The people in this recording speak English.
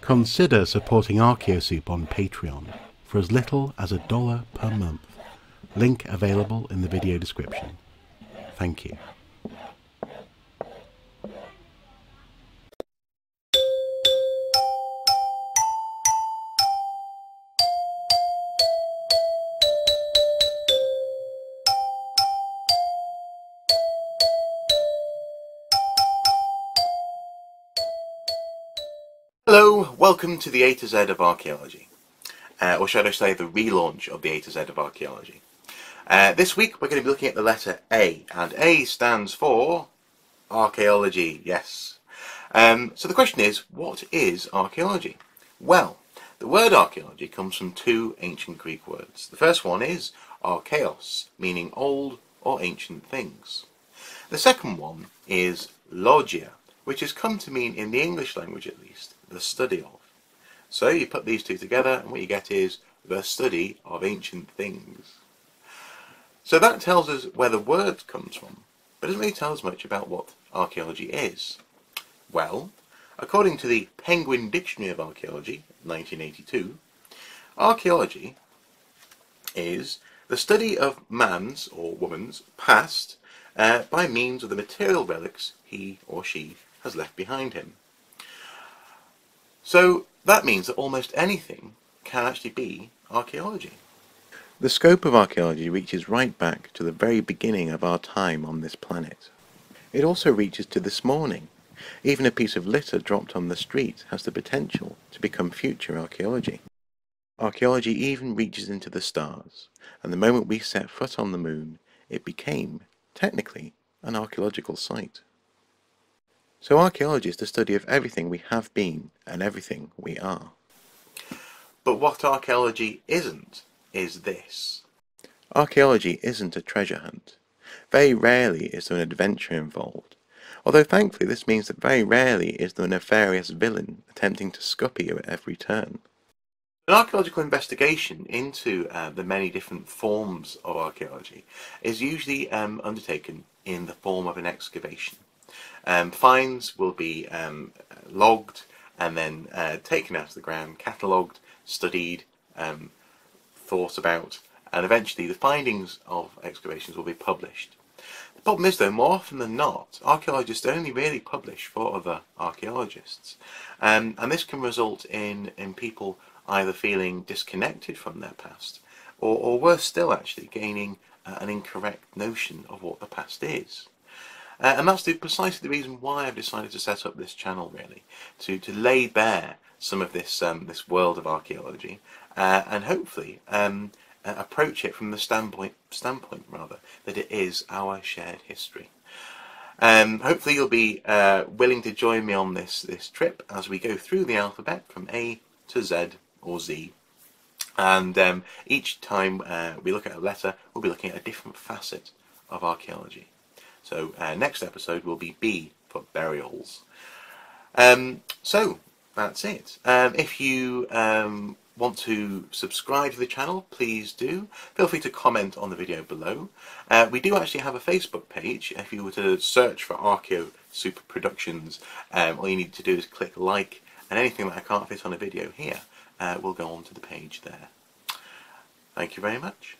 Consider supporting Archaeosoup on Patreon for as little as $1 per month. Link available in the video description. Thank you. Hello, welcome to the A to Z of Archaeology, or should I say the relaunch of the A to Z of Archaeology. This week we're going to be looking at the letter A, and A stands for Archaeology, yes. So the question is, what is archaeology? Well, the word archaeology comes from two ancient Greek words. The first one is archaeos, meaning old or ancient things. The second one is logia, which has come to mean, in the English language at least, the study of. So you put these two together and what you get is the study of ancient things. So that tells us where the word comes from, but doesn't really tell us much about what archaeology is. Well, according to the Penguin Dictionary of Archaeology, 1982, archaeology is the study of man's or woman's past by means of the material relics he or she has left behind him. So that means that almost anything can actually be archaeology. The scope of archaeology reaches right back to the very beginning of our time on this planet. It also reaches to this morning. Even a piece of litter dropped on the street has the potential to become future archaeology. Archaeology even reaches into the stars, and the moment we set foot on the moon, it became, technically, an archaeological site. So archaeology is the study of everything we have been and everything we are. But what archaeology isn't is this. Archaeology isn't a treasure hunt. Very rarely is there an adventure involved, although thankfully this means that very rarely is there a nefarious villain attempting to scupper you at every turn. An archaeological investigation into the many different forms of archaeology is usually undertaken in the form of an excavation. Finds will be logged and then taken out of the ground, catalogued, studied, thought about, and eventually the findings of excavations will be published. The problem is, though, more often than not, archaeologists only really publish for other archaeologists, and this can result in people either feeling disconnected from their past, or worse still, actually gaining an incorrect notion of what the past is. And that's precisely the reason why I've decided to set up this channel, really, to lay bare some of this world of archaeology, and hopefully approach it from the standpoint that it is our shared history. Hopefully you'll be willing to join me on this trip as we go through the alphabet from A to Z or Z. And each time we look at a letter, we'll be looking at a different facet of archaeology. So next episode will be B for burials. So that's it. If you want to subscribe to the channel, please do. Feel free to comment on the video below. We do actually have a Facebook page. If you were to search for Archaeosoup Productions, all you need to do is click like, and anything that I can't fit on a video here will go onto the page there. Thank you very much.